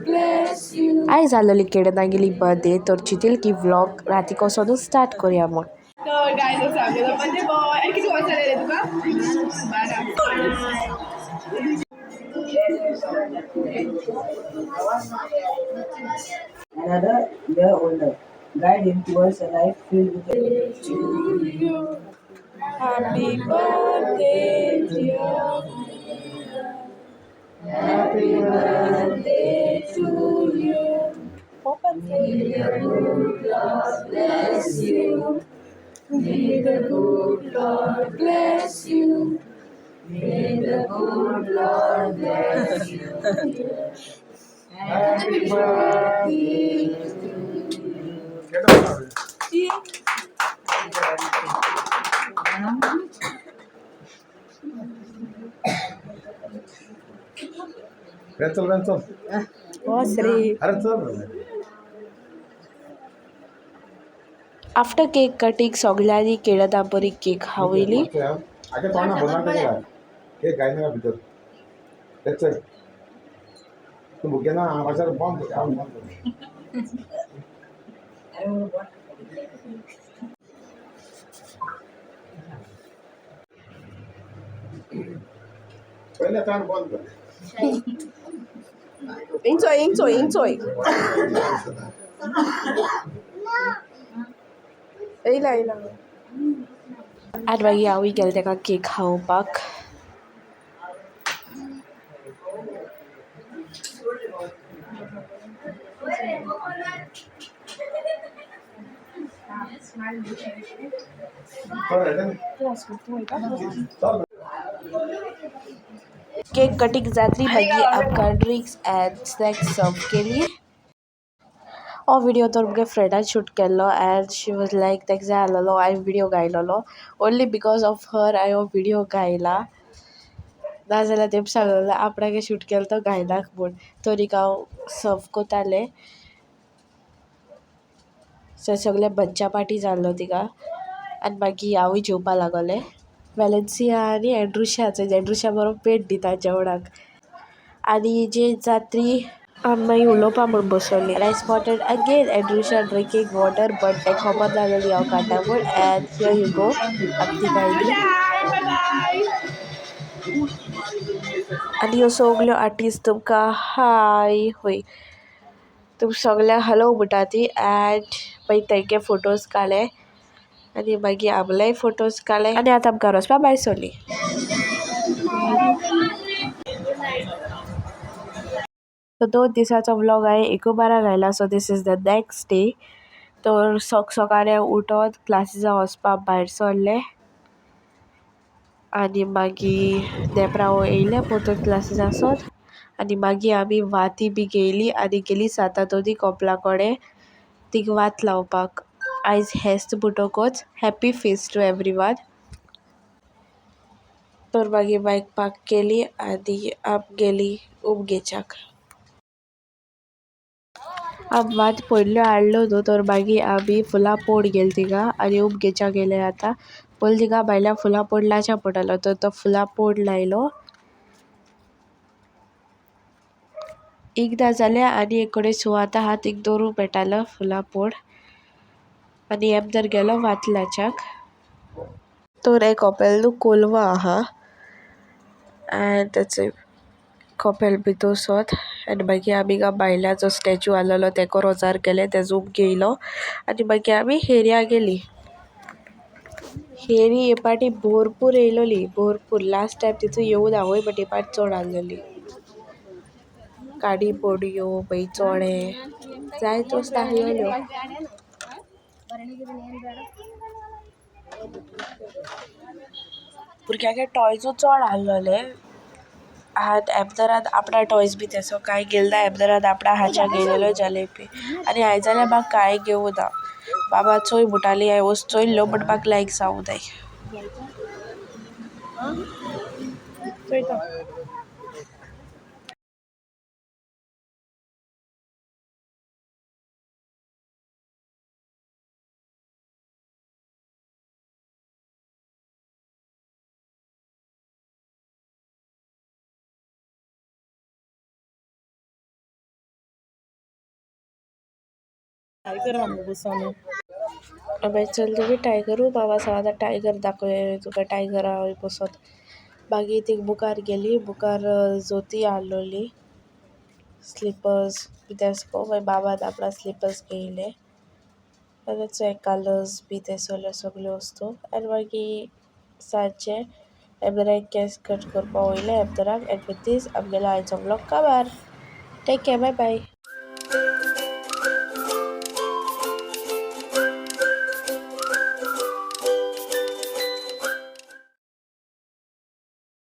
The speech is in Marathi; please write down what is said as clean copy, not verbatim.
आयज जालोली केडनागेली बर्थडे तर चिंतिल की व्लॉग राती कसो स्टार्ट करूया म्हूण तर गायज असं आमगेलो बर्थडे बॉय आणि किती वर्ष झाले रे तुका 12 Another year older. Guide him towards a life filled with to you. Happy birthday, dear. Happy birthday to you. May the good Lord bless you. May the good Lord bless you. May the good Lord bless you. Happy birthday to you. Rental. अरे चल आफ्टर केक कटिंग सगळ्यांनी केळदा बरी केक खावयली आगे तोंड बोलना का हे गाय ना भीतर तेच तू भुगे ना आवाजार बंद पहिले तोंड बंद कर Enjoy. Eila. आनी मागीर हांवूय गेलें ताका केक खावपाक केक कटिंग जातली मागीर आमकां ड्रिंक्स एंड स्नॅक्स सर्व केली हो व्हिडिओ तर मुगे फ्रेंडान शूट केल्लो एंड शी वॉज लायक ताका जाय आसलेलो हांवें व्हिडिओ घायलोलो ओन्ली बिकॉज ऑफ हर हांवें हो व्हिडिओ घायला नाजाल्यार तेमी सांगलेलें आपणागे शूट केलो तो घायनाक म्हूण तरीक हांव सर्व कोतालें सगळें बच्चा पार्टी जाल्लो तिका आनी मागीर हांवूय जेवपा लागोलें वेलेन्सिया आनी एंड्रुशा बरो पेट दिता जेवणाक आनी जे जात्री आमी मागीर उलोवपा म्हूण बसोली I spotted again Andrusha drinking water but ताका खबर नासलोली हांव काडटा म्हूण एंड हियर यू गो आमी ती गायली आनी ह्यो सगल्यो आर्टिस्ट तुमकां हाय हय तुम सगळ्यांक हॅलो म्हणटा ती एंड मागीर तेंगे फोटोज काडले आनी मागीर आपलेय फोटोज काडले आनी आतां आमकां वचपा भायर सरली सो 2 दिसाचो व्लॉग हांवें एकू बारा घायला so this is the next day तर सकाळीं उठोन क्लासीसा वचपाक भायर सरलें आनी मागीर देपराव येयलें परतून क्लासीसांसून आनी मागीर आमी वाती बी घेयली आनी गेली सातातोदी कॉपला कडेन थिंग वात लावपाक आयज हेस्त म्हणटकूच हॅप्पी फेस्ट टू एवरीवन तर मागीर बायक पार्क केली आनी आमी गेली उमगेच्याक आमी वात पयल्यो हाडल्यो न्हू तर मागीर आमी फुलां पोड गेली थिंगा आनी उमगेच्या गेले आतां पयलीं थिंगा भायल्या फुलां पोड लावच्या पडटलो तर तो फुलां पोड लायलो एकदां जाल्यार आनी एक कडेन सुवात आहा थिंग दवरूंक मेळटालो फुलां पोड आनी आमी तर गेलो वातलाच्याक तर एक कपेल न्हू कोलवा आहा एंड दॅट्स इट कपेल भितर सोद आनी मागीर आमी हिंगा भायल्या जो स्टॅच्यू आहलोलो तेका रोजार केलें तेजो उब घेयलो आनी मागीर आमी हेऱ्या गेली हेरी हे पाटी भरपूर येयलोली भरपूर लास्ट टायम तितू येवं ना वय बट हे पाटी चड आहलोली गाडी पोडयो मागीर चोडे जायत्यो वस्तू आहलोल्यो भुरग्यांगे टॉयजूय चड आहलोले आनी एमदारान आपणा टॉयज बी तेसो कांय गेल ना एमदारान आपणा हाच्या गेलेलो जलेबी आनी हांवें जाल्यार म्हाका कांय घेवं ना बाबा चोय म्हणटाली हांवें वस्तू चोयल्ल्यो बट म्हाका लायक जावं नाय टायगर आमकां बसून मागीर चल तुमी टायगरू बाबा सांग आतां टायगर दाखय तुका टायगरा वय बसोन मागीर ती बुकार गेली बुकार जोती हाडलोली स्लिपर्स बी तेसको मागीर बाबान आपणा स्लिपर्स घेयले आनी चोय कलर्स बी ते सगल्यो वस्तू आनी मागीर सांजचे एबदराक केंस कट करपा वयले एबदराक एंड विथ दीस आमगेलो आयचो व्लॉग काबार टेक केअर बाय बाय.